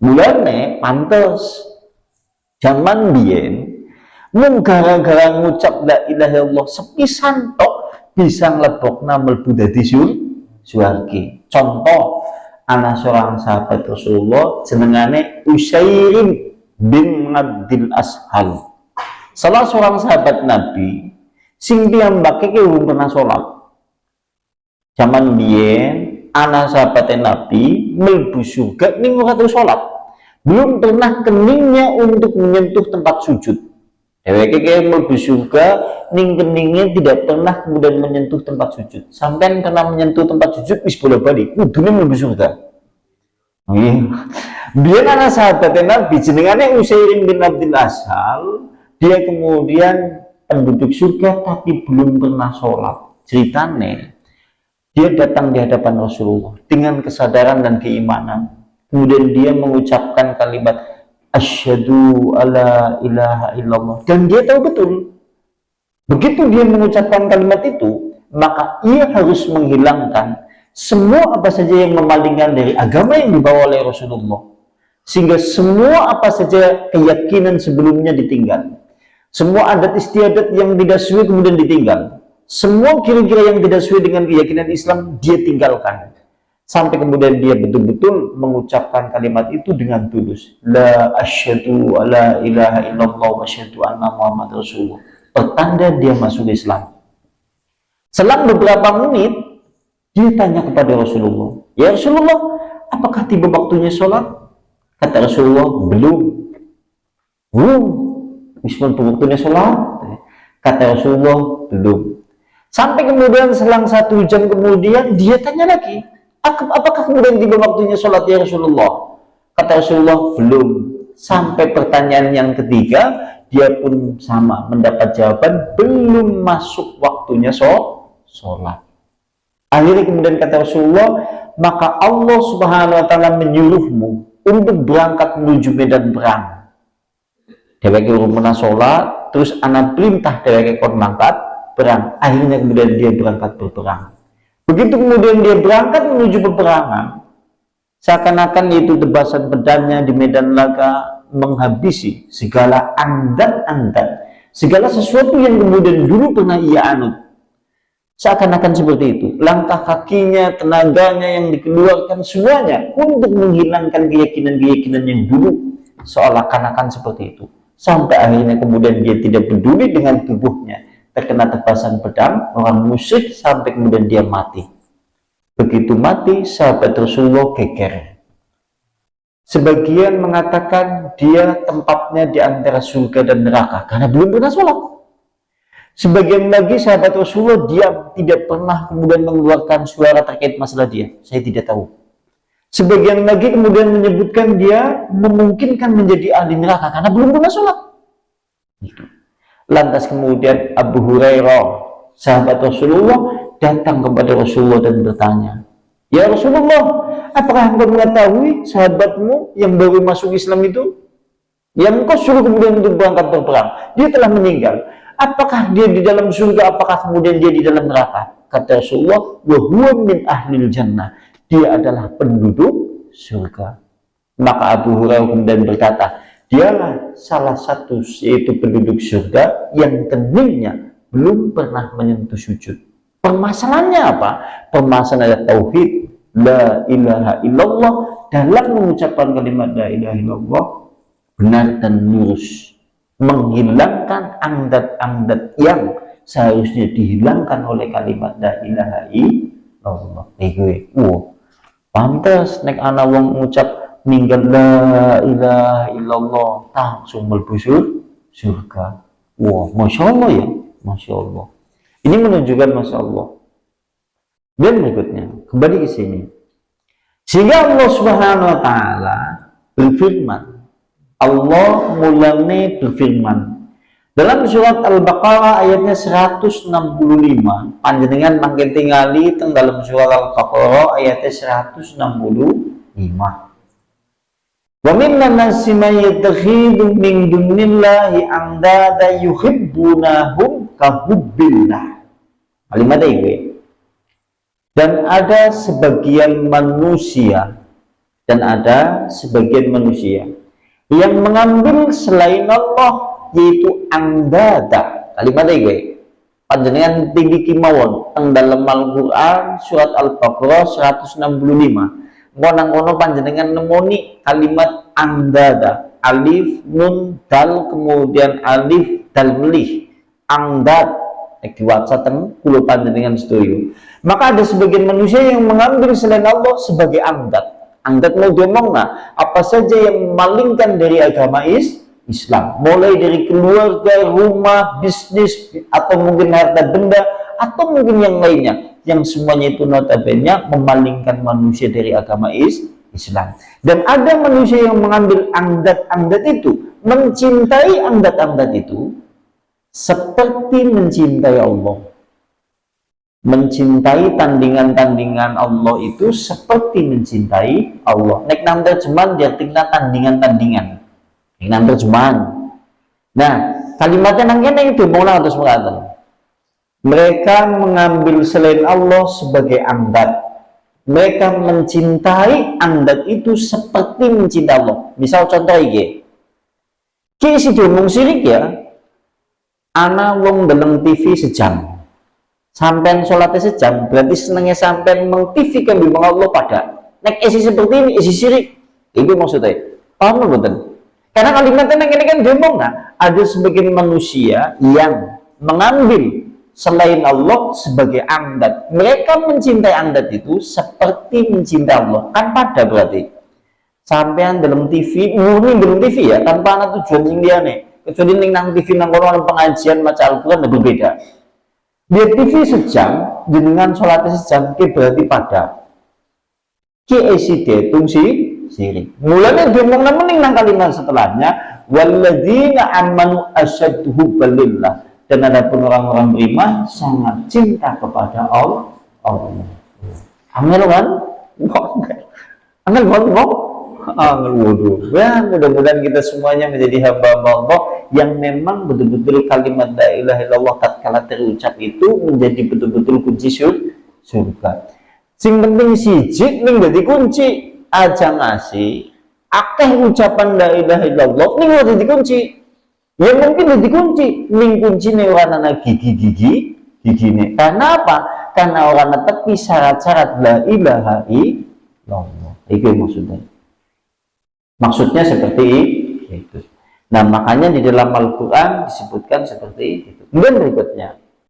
Mulane pantes zaman biyen mung gara-gara ngucap la ilaha illallah sepisan tok bisa nglebokna mlebu dadi swarga. Contoh ana seorang sahabat Rasulullah jenengane Usairim bin Abdul Ashal. Salah seorang sahabat Nabi sing piyambake ki pernah salat. Zaman biyen ana sahabat Nabi mlebu surga ning ora tau salat. Belum pernah keningnya untuk menyentuh tempat sujud. Dheweke ki mlebu surga ning keningnya tidak pernah kemudian menyentuh tempat sujud. Sampai pernah menyentuh tempat sujud wis bola-balik kudune mlebu surga. Oh iya. Biyen ana sahabat Nabi jenengane Usairim bin Abdul Ashal. Dia kemudian penduduk surga tapi belum pernah sholat. Ceritanya dia datang di hadapan Rasulullah dengan kesadaran dan keimanan. Kemudian dia mengucapkan kalimat asyhadu alla ilaha illallah, dan dia tahu betul begitu dia mengucapkan kalimat itu maka ia harus menghilangkan semua apa saja yang memalingkan dari agama yang dibawa oleh Rasulullah, sehingga semua apa saja keyakinan sebelumnya ditinggal. Semua adat istiadat yang tidak sesuai kemudian ditinggal. Semua kira-kira yang tidak sesuai dengan keyakinan Islam dia tinggalkan. Sampai kemudian dia betul-betul mengucapkan kalimat itu dengan tulus. La asyhadu alla ilaha illallah wa asyhadu anna Muhammad Rasulullah. Pertanda dia masuk Islam. Selang beberapa menit dia tanya kepada Rasulullah, "Ya Rasulullah, apakah tiba waktunya sholat?" Kata Rasulullah, "Belum." Meskipun waktunya sholat, kata Rasulullah, belum. Sampai kemudian selang 1 jam kemudian dia tanya lagi, apakah kemudian tiba waktunya sholat ya Rasulullah? Kata Rasulullah, belum. Sampai pertanyaan yang ketiga, dia pun sama mendapat jawaban, belum masuk waktunya sholat. Akhirnya kemudian kata Rasulullah, maka Allah Subhanahu wa Ta'ala menyuruhmu untuk berangkat menuju medan perang. Dheweke urung sholat, terus anak perintah dheweke kon mangkat perang. Akhirnya kemudian dia berangkat berperang. Begitu kemudian dia berangkat menuju peperangan, seakan-akan itu tebasan pedangnya di medan laga menghabisi segala andan-andan, segala sesuatu yang kemudian dulu pernah ia anut. Seakan-akan seperti itu, langkah kakinya, tenaganya yang dikeluarkan semuanya untuk menghilangkan keyakinan-keyakinan yang dulu seakan-akan seperti itu. Sampai akhirnya kemudian dia tidak peduli dengan tubuhnya terkena tebasan pedang orang musyrik sampai kemudian dia mati. Begitu mati, sahabat Rasulullah geger. Sebagian mengatakan dia tempatnya di antara surga dan neraka karena belum pernah sholat. Sebagian lagi sahabat Rasulullah diam, tidak pernah kemudian mengeluarkan suara terkait masalah dia. Saya tidak tahu. Sebagian lagi kemudian menyebutkan dia memungkinkan menjadi ahli neraka karena belum pernah sholat. Lantas kemudian Abu Hurairah, sahabat Rasulullah, datang kepada Rasulullah dan bertanya, "Ya Rasulullah, apakah engkau mengetahui sahabatmu yang baru masuk Islam itu, yang engkau suruh kemudian untuk berangkat berperang, dia telah meninggal. Apakah dia di dalam surga, apakah kemudian dia di dalam neraka?" Kata Rasulullah, "Wa huwa min ahlil jannah." Dia adalah penduduk surga. Maka Abu Hurairah kemudian berkata, dialah salah satu yaitu penduduk surga yang keningnya belum pernah menyentuh sujud. Permasalahannya apa? Permasalahannya tauhid la ilaha illallah. Dalam mengucapkan kalimat la ilaha illallah benar dan lurus, menghilangkan angdat-angdat yang seharusnya dihilangkan oleh kalimat la ilaha illallah. Pantas nek ana wong ngucap ninggal la ilaha illallah langsung mlebu surga. Wah, masya Allah ya, masya Allah. Ini menunjukkan masya Allah. Dan berikutnya kembali ke sini. Sehingga Allah Subhanahu Wa Taala berfirman. Allah mulane berfirman dalam surat Al-Baqarah ayatnya 165. Panjenengan mangke tingali teng dalam surat Al-Baqarah ayatnya 165. Wa minnan nasi may yattakhidhu min dunillahi andada yuhibbunahum ka hubbillah. Kalimat ini. Dan ada sebagian manusia Dan ada sebagian manusia yang mengambil selain Allah, yaitu andada. Kalimat ini panjenengan tinggi kimawon teng dalam Al-Qur'an surat Al-Baqarah 165. Kono panjenengan nemoni kalimat andada, alif nun dal kemudian alif dal melih, andad diwaca teng kulo panjenengan setuju. Maka ada sebagian manusia yang mengambil selain Allah sebagai andad. Andad mau diomong apa saja yang memalingkan dari agama Islam, mulai dari keluarga, rumah, bisnis, atau mungkin harta benda, atau mungkin yang lainnya, yang semuanya itu notabene memalingkan manusia dari agama Islam. Dan ada manusia yang mengambil andad-andad itu, mencintai andad-andad itu seperti mencintai Allah. Mencintai tandingan-tandingan Allah itu seperti mencintai Allah. Nek nang terjemahan dia tinggal tandingan-tandingan. Nek nang terjemahan. Nah, kalimatnya nang kene itu mau terus mengatakan. Mereka mengambil selain Allah sebagai andad. Mereka mencintai andad itu seperti mencintai Allah. Misal contoh iki. Ki si diomong sirik ya. Ana wong dalam TV sejam. Sampai sholatnya sejam, berarti senangnya sampai meng TV kan bimang Allah pada nek isi seperti ini, isi sirik itu maksudnya, paham betul? Karena kalimatnya ini kan ngomong ada sebagian manusia yang mengambil selain Allah sebagai andad. Mereka mencintai andad itu seperti mencintai Allah, kan pada berarti sampean dalam TV, murni dalam TV ya, tanpa ada tujuan sing liyane, kecuali nang TV nang kono pengajian maca Al-Qur'an berbeda. Dia TV sejam dengan sholatnya sejam ke berarti pada ki esi detung sirik. Mulanya dia ngomong nemening nang kalimat setelahnya walladzina amanu asyaddu hubbalillah, dan ada pun orang-orang beriman sangat cinta kepada Allah. Angel kan? Angel waduh. Ya, mudah-mudahan kita semuanya menjadi hamba Allah yang memang betul-betul kalimat la ilaha illallah tatkala terucap itu menjadi betul-betul kunci surga. Sing penting siji ning dadi kunci, aja ngasih akeh ucapan la ilaha illallah ning dadi kunci. Ya mungkin dadi kunci, ning kuncine ora ana gigine. Karena apa? Karena orang netepi syarat-syarat la ilaha illallah. Itu maksudnya. Maksudnya seperti itu. Nah, makanya di dalam Al-Quran disebutkan seperti itu. Kemudian berikutnya,